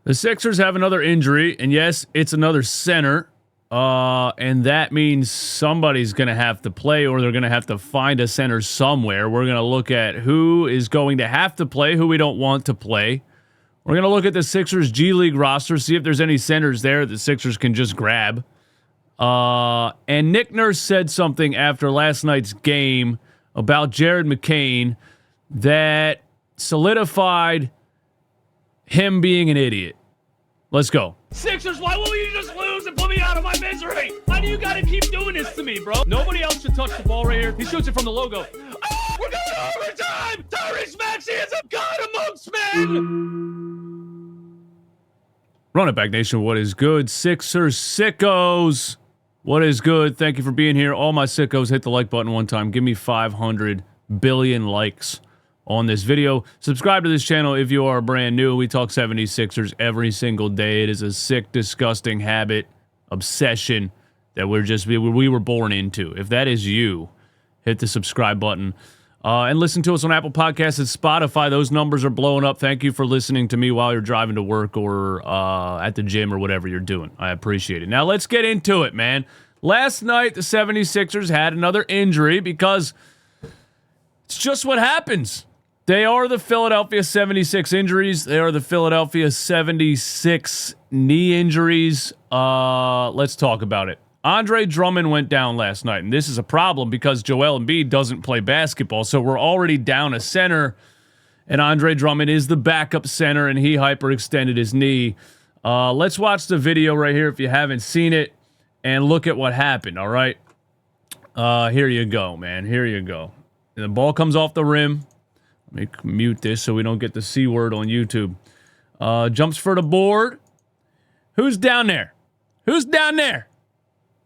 The Sixers have another injury, and yes, it's another center. And that means somebody's going to have to play, or they're going to have to find a center somewhere. We're going to look at who is going to have to play, who we don't want to play. We're going to look at the Sixers G League roster, see if there's any centers there the Sixers can just grab. And Nick Nurse said something after last night's game about Jared McCain that solidified him being an idiot. Let's go. Sixers, why won't you just lose and put me out of my misery? Why do you gotta keep doing this to me, bro? Nobody else should touch the ball right here. He shoots it from the logo. Oh, we're going to overtime! Tyrese Maxey is a god amongst men! Run it back, Nation. What is good? Sixers sickos. What is good? Thank you for being here. All my sickos, hit the like button one time. Give me 500 billion likes on this video. Subscribe to this channel if you are brand new. We talk 76ers every single day. It is a sick, disgusting habit, obsession that we were born into. If that is you, hit the subscribe button. And listen to us on Apple Podcasts and Spotify. Those numbers are blowing up. Thank you for listening to me while you're driving to work or at the gym or whatever you're doing. I appreciate it. Now let's get into it, man. Last night, the 76ers had another injury because it's just what happens. They are the Philadelphia 76 injuries. They are the Philadelphia 76 knee injuries. Let's talk about it. Andre Drummond went down last night, and this is a problem because Joel Embiid doesn't play basketball, so we're already down a center, and Andre Drummond is the backup center, and he hyperextended his knee. Let's watch the video right here if you haven't seen it, and look at what happened, all right? Here you go, man. Here you go. And the ball comes off the rim. Let me mute this so we don't get the C word on YouTube. Jumps for the board. Who's down there? Who's down there?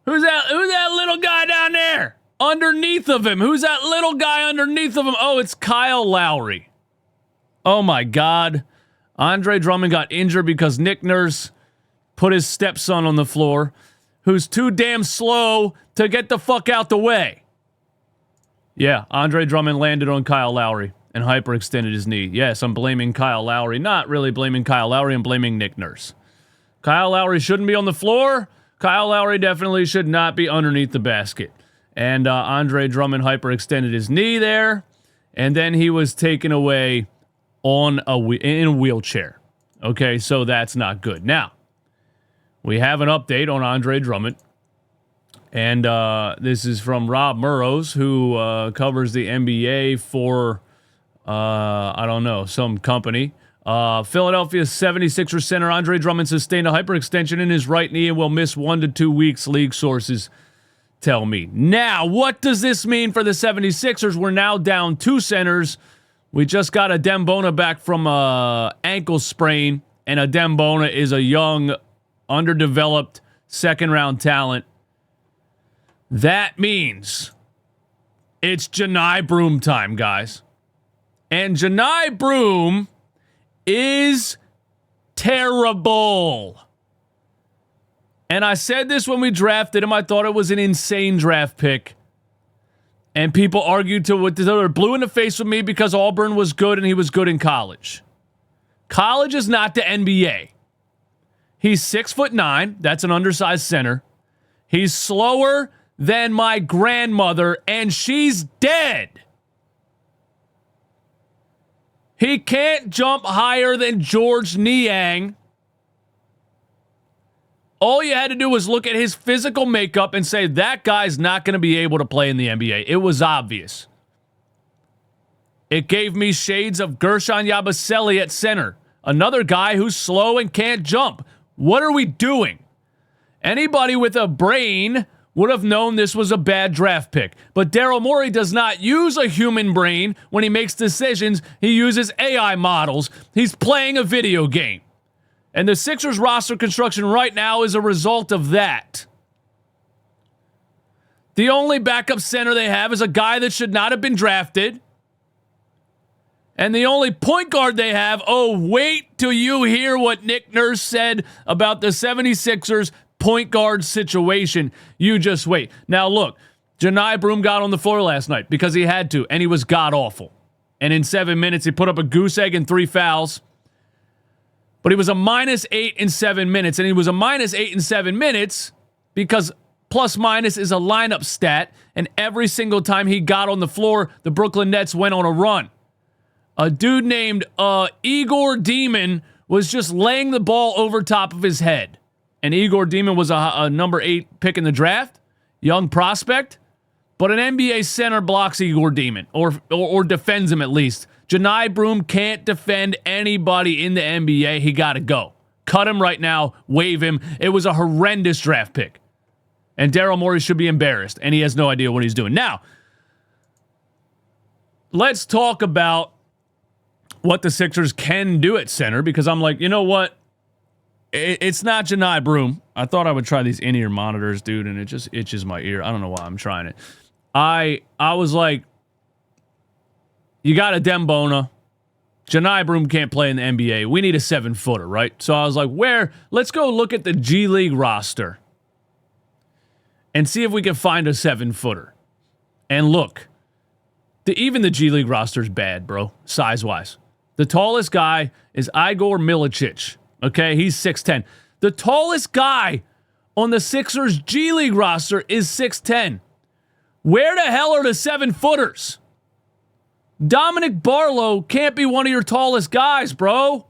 Who's that little guy down there? Underneath of him. Who's that little guy underneath of him? Oh, it's Kyle Lowry. Oh, my God. Andre Drummond got injured because Nick Nurse put his stepson on the floor, who's too damn slow to get the fuck out the way. Yeah, Andre Drummond landed on Kyle Lowry and hyperextended his knee. Yes, I'm blaming Kyle Lowry. Not really blaming Kyle Lowry. I'm blaming Nick Nurse. Kyle Lowry shouldn't be on the floor. Kyle Lowry definitely should not be underneath the basket. And Andre Drummond hyperextended his knee there, and then he was taken away in a wheelchair. Okay, so that's not good. Now, we have an update on Andre Drummond. And this is from Rob Murrows, who covers the NBA for, I don't know, some company. Philadelphia 76ers center Andre Drummond sustained a hyperextension in his right knee and will miss 1 to 2 weeks, league sources tell me. Now, what does this mean for the 76ers? We're now down 2 centers. We just got Adem Bona back from ankle sprain, and Adem Bona is a young, underdeveloped second-round talent. That means it's Janai Broom time, guys. And Janai Broom is terrible. And I said this when we drafted him. I thought it was an insane draft pick. And people argued they were blue in the face with me because Auburn was good and he was good in college. College is not the NBA. He's 6'9". That's an undersized center. He's slower than my grandmother, and she's dead. He can't jump higher than George Niang. All you had to do was look at his physical makeup and say, that guy's not going to be able to play in the NBA. It was obvious. It gave me shades of Gershon Yabusele at center. Another guy who's slow and can't jump. What are we doing? Anybody with a brain would have known this was a bad draft pick. But Daryl Morey does not use a human brain when he makes decisions. He uses AI models. He's playing a video game. And the Sixers roster construction right now is a result of that. The only backup center they have is a guy that should not have been drafted. And the only point guard they have, oh, wait till you hear what Nick Nurse said about the 76ers point guard situation. You just wait. Now, look, Janai Broom got on the floor last night because he had to, and he was god-awful. And in 7 minutes, he put up a goose egg and 3 fouls. But he was a -8 in 7 minutes, and he was a -8 in 7 minutes because plus minus is a lineup stat, and every single time he got on the floor, the Brooklyn Nets went on a run. A dude named Igor Demon was just laying the ball over top of his head. And Igor Demon was a number 8 pick in the draft, young prospect, but an NBA center blocks Igor Demon, or defends him at least. Janai Broom can't defend anybody in the NBA. He got to go. Cut him right now. Waive him. It was a horrendous draft pick. And Daryl Morey should be embarrassed, and he has no idea what he's doing. Now, let's talk about what the Sixers can do at center, because I'm like, you know what? It's not Janai Broom. I thought I would try these in-ear monitors, dude, and it just itches my ear. I don't know why I'm trying it. I was like, you got a Dembona. Janai Broom can't play in the NBA. We need a 7-footer, right? So I was like, let's go look at the G League roster and see if we can find a 7-footer. And look, even the G League roster is bad, bro, size-wise. The tallest guy is Igor Milicic. Okay, he's 6'10". The tallest guy on the Sixers G League roster is 6'10". Where the hell are the 7-footers? Dominic Barlow can't be one of your tallest guys, bro.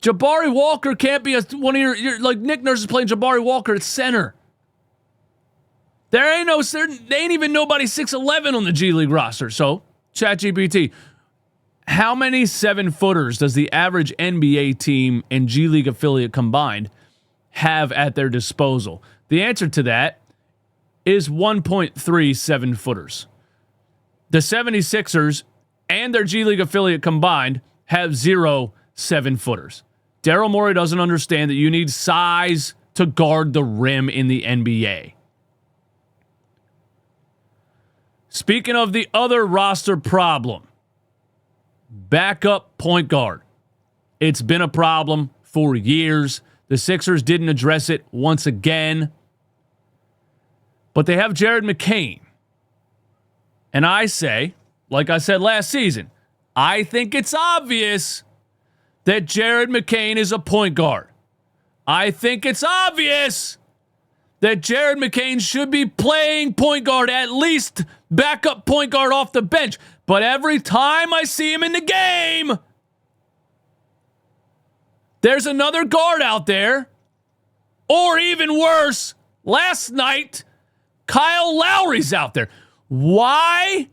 Jabari Walker can't be one of your like Nick Nurse is playing Jabari Walker at center. There ain't even nobody 6'11" on the G League roster. So, ChatGPT, how many 7-footers does the average NBA team and G League affiliate combined have at their disposal? The answer to that is 1.3 7-footers. The 76ers and their G League affiliate combined have 0 7-footers. Daryl Morey doesn't understand that you need size to guard the rim in the NBA. Speaking of the other roster problem, backup point guard. It's been a problem for years. The Sixers didn't address it once again. But they have Jared McCain. And I say, like I said last season, I think it's obvious that Jared McCain is a point guard. I think it's obvious that Jared McCain should be playing point guard, at least backup point guard off the bench. But every time I see him in the game, there's another guard out there. Or even worse, last night, Kyle Lowry's out there. Why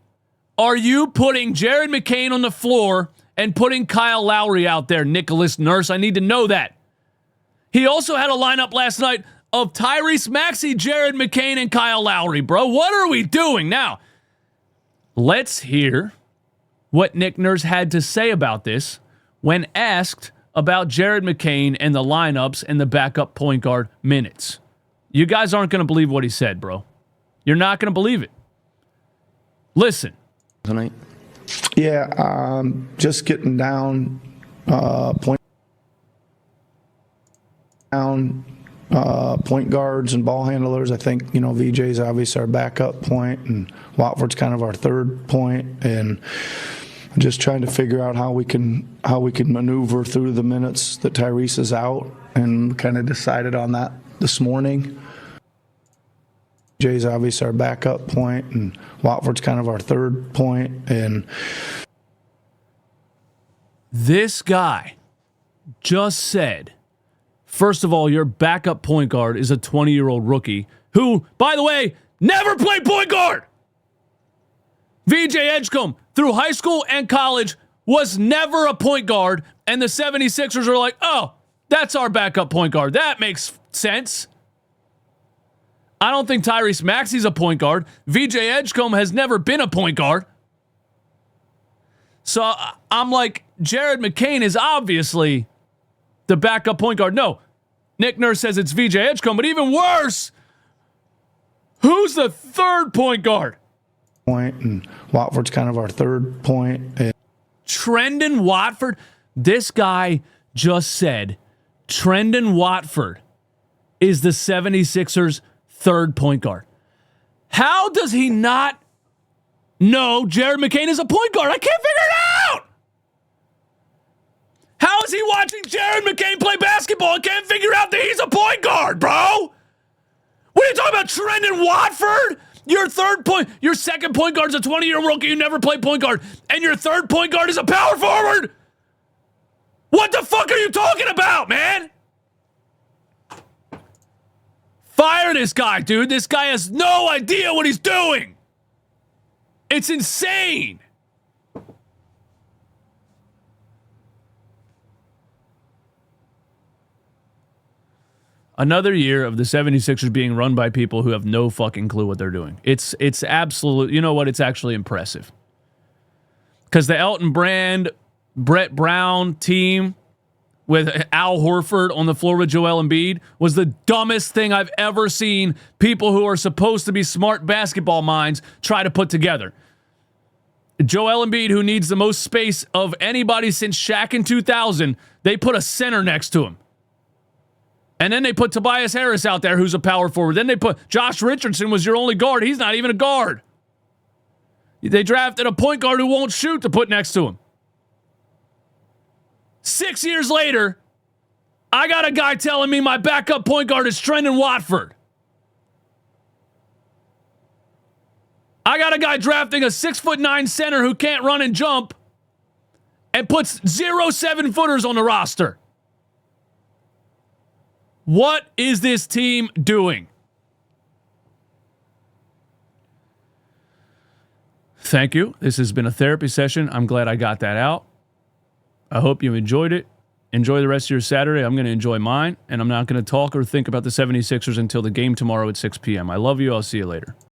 are you putting Jared McCain on the floor and putting Kyle Lowry out there, Nicholas Nurse? I need to know that. He also had a lineup last night of Tyrese Maxey, Jared McCain, and Kyle Lowry, bro. What are we doing? Now, let's hear what Nick Nurse had to say about this when asked about Jared McCain and the lineups and the backup point guard minutes. You guys aren't going to believe what he said, bro. You're not going to believe it. Listen. Tonight? Yeah, just getting down point guards and ball handlers. I think, VJ's obviously our backup point, and Watford's kind of our third point, and just trying to figure out how we can maneuver through the minutes that Tyrese is out, and kind of decided on that this morning. Jay's obviously our backup point, and Watford's kind of our third point. And this guy just said, first of all, your backup point guard is a 20-year-old rookie who, by the way, never played point guard. VJ Edgecombe, through high school and college, was never a point guard, and the 76ers are like, oh, that's our backup point guard. That makes sense. I don't think Tyrese Maxey's a point guard. VJ Edgecombe has never been a point guard. So I'm like, Jared McCain is obviously the backup point guard. No, Nick Nurse says it's VJ Edgecombe, but even worse, who's the third point guard? And Watford's kind of our third point. Trendon Watford. This guy just said Trendon Watford is the 76ers' third point guard. How does he not know Jared McCain is a point guard? I can't figure it out. How is he watching Jared McCain play basketball and can't figure out that he's a point guard, bro? What are you talking about, Trendon Watford? Your second point guard is a 20-year rookie who never played point guard, and your third point guard is a power forward? What the fuck are you talking about, man? Fire this guy, dude. This guy has no idea what he's doing. It's insane. Another year of the 76ers being run by people who have no fucking clue what they're doing. It's absolute, you know what? It's actually impressive. Because the Elton Brand, Brett Brown team with Al Horford on the floor with Joel Embiid was the dumbest thing I've ever seen people who are supposed to be smart basketball minds try to put together. Joel Embiid, who needs the most space of anybody since Shaq in 2000, they put a center next to him. And then they put Tobias Harris out there, who's a power forward. Then they put Josh Richardson was your only guard. He's not even a guard. They drafted a point guard who won't shoot to put next to him. 6 years later, I got a guy telling me my backup point guard is Trendon Watford. I got a guy drafting a 6'9" center who can't run and jump and puts 0 7-footers on the roster. What is this team doing? Thank you. This has been a therapy session. I'm glad I got that out. I hope you enjoyed it. Enjoy the rest of your Saturday. I'm going to enjoy mine, and I'm not going to talk or think about the 76ers until the game tomorrow at 6 p.m. I love you. I'll see you later.